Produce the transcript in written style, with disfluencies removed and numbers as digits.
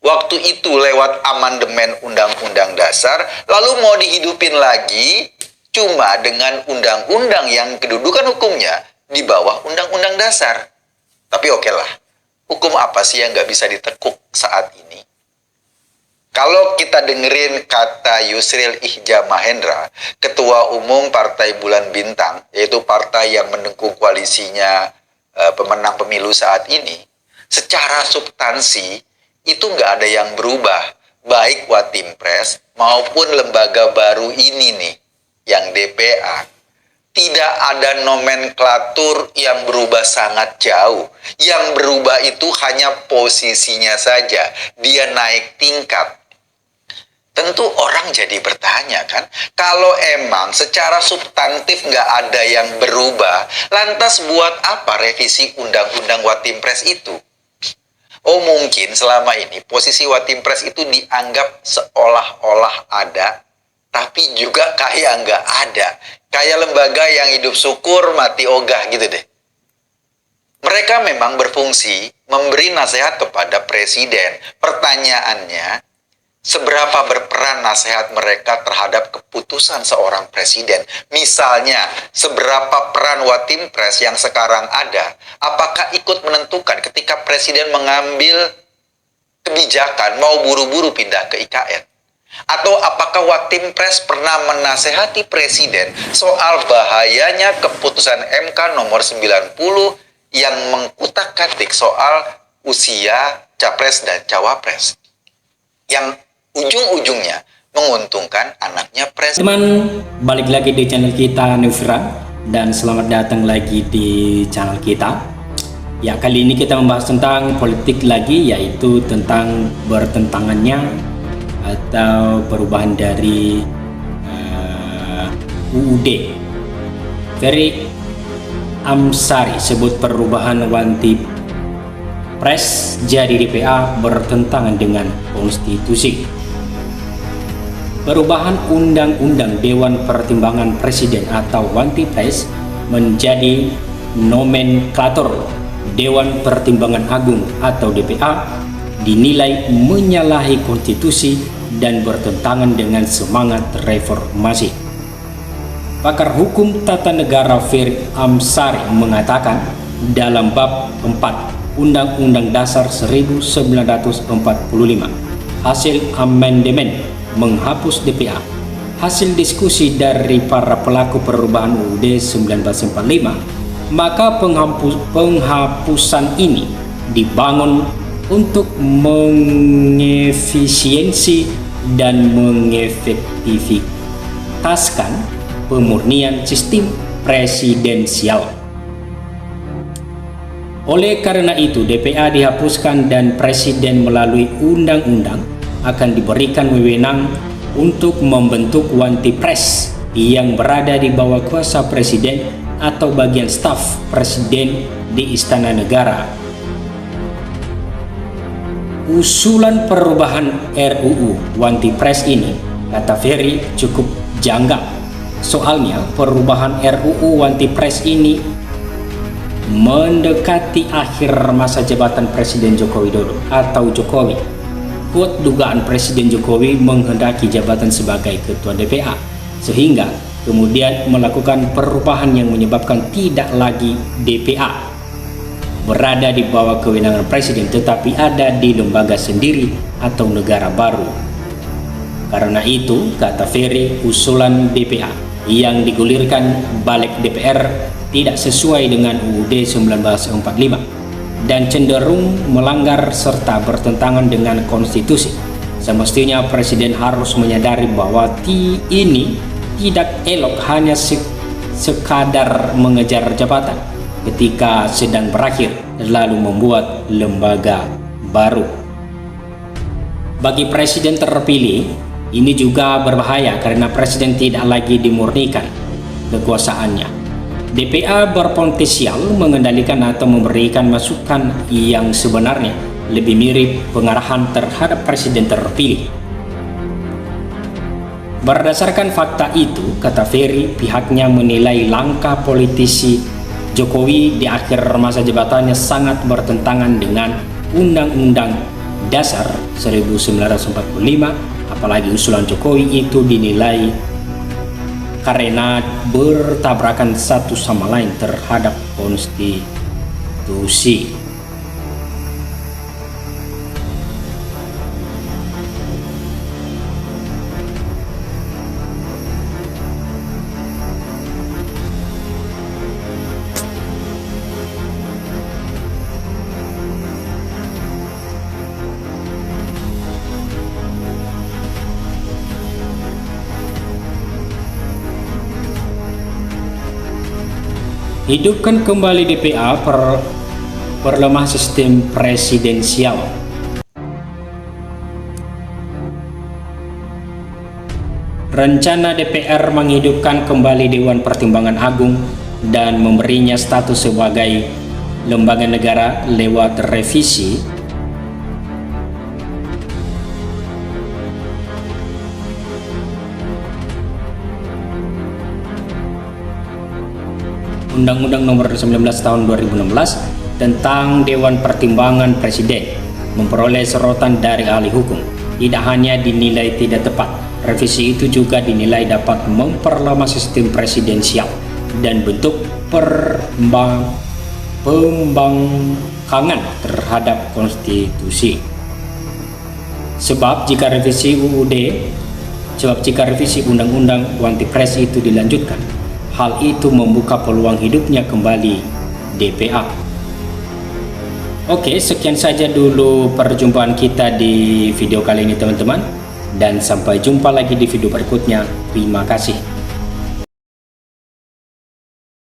waktu itu lewat amandemen Undang-Undang Dasar, lalu mau dihidupin lagi cuma dengan undang-undang yang kedudukan hukumnya di bawah Undang-Undang Dasar. Tapi oke lah, hukum apa sih yang nggak bisa ditekuk saat ini? Kalau kita dengerin kata Yusril Ikhja Mahendra, Ketua Umum Partai Bulan Bintang, yaitu partai yang mendukung koalisinya pemenang pemilu saat ini, secara substansi itu nggak ada yang berubah, baik Watimpres maupun lembaga baru ini nih, yang DPA. Tidak ada nomenklatur yang berubah sangat jauh. Yang berubah itu hanya posisinya saja, dia naik tingkat. Tentu orang jadi bertanya kan, kalau emang secara substantif nggak ada yang berubah, lantas buat apa revisi Undang-Undang Watimpres itu? Oh mungkin selama ini posisi Watimpres itu dianggap seolah-olah ada, tapi juga kayak nggak ada. Kayak lembaga yang hidup syukur mati ogah gitu deh. Mereka memang berfungsi memberi nasihat kepada presiden. Pertanyaannya, seberapa berperan nasihat mereka terhadap keputusan seorang presiden? Misalnya, seberapa peran Watimpres yang sekarang ada? Apakah ikut menentukan ketika presiden mengambil kebijakan mau buru-buru pindah ke IKN? Atau apakah Watimpres pernah menasehati presiden soal bahayanya keputusan MK nomor 90 yang mengkutak-katik soal usia capres dan cawapres? Yang ujung-ujungnya menguntungkan anaknya presiden. Teman, balik lagi di channel kita Nufra, dan selamat datang lagi di channel kita. Ya, kali ini kita membahas tentang politik lagi, yaitu tentang bertentangannya atau perubahan dari UUD. Ferry Amsari sebut perubahan Wantipres jadi DPA bertentangan dengan konstitusi. Perubahan Undang-Undang Dewan Pertimbangan Presiden atau Wantipres menjadi nomenklatur Dewan Pertimbangan Agung atau DPA dinilai menyalahi konstitusi dan bertentangan dengan semangat reformasi. Pakar hukum tata negara Ferry Amsari mengatakan dalam bab 4 Undang-Undang Dasar 1945 hasil amandemen menghapus DPA, hasil diskusi dari para pelaku perubahan UUD 1945, maka penghapusan ini dibangun untuk mengefisiensi dan mengefektivitaskan pemurnian sistem presidensial. Oleh karena itu, DPA dihapuskan dan presiden melalui undang-undang akan diberikan wewenang untuk membentuk Wantipres yang berada di bawah kuasa presiden atau bagian staf presiden di Istana Negara. Usulan perubahan RUU Wantipres ini, kata Ferry, cukup janggal. Soalnya perubahan RUU Wantipres ini mendekati akhir masa jabatan Presiden Joko Widodo atau Jokowi. Kuat dugaan Presiden Jokowi menghendaki jabatan sebagai Ketua DPA, sehingga kemudian melakukan perubahan yang menyebabkan tidak lagi DPA berada di bawah kewenangan presiden, tetapi ada di lembaga sendiri atau negara baru. Karena itu, kata Ferry, usulan DPA yang digulirkan balik DPR tidak sesuai dengan UUD 1945 dan cenderung melanggar serta bertentangan dengan konstitusi. Semestinya presiden harus menyadari bahwa ini tidak elok hanya sekadar mengejar jabatan ketika sedang berakhir lalu membuat lembaga baru. Bagi presiden terpilih, ini juga berbahaya karena presiden tidak lagi dimurnikan kekuasaannya. DPA berpotensial mengendalikan atau memberikan masukan yang sebenarnya lebih mirip pengarahan terhadap presiden terpilih. Berdasarkan fakta itu, kata Ferry, pihaknya menilai langkah politisi Jokowi di akhir masa jabatannya sangat bertentangan dengan Undang-Undang Dasar 1945, apalagi usulan Jokowi itu dinilai karena bertabrakan satu sama lain terhadap konstitusi. Hidupkan kembali DPA, perlemah sistem presidensial. Rencana DPR menghidupkan kembali Dewan Pertimbangan Agung dan memberinya status sebagai lembaga negara lewat revisi Undang-Undang Nomor 19 Tahun 2016 tentang Dewan Pertimbangan Presiden memperoleh sorotan dari ahli hukum. Tidak hanya dinilai tidak tepat, revisi itu juga dinilai dapat memperlemah sistem presidensial dan bentuk pembangkangan terhadap konstitusi. Sebab jika revisi Undang-Undang Anti Pres itu dilanjutkan, hal itu membuka peluang hidupnya kembali DPA. Oke, sekian saja dulu perjumpaan kita di video kali ini teman-teman, dan sampai jumpa lagi di video berikutnya. Terima kasih.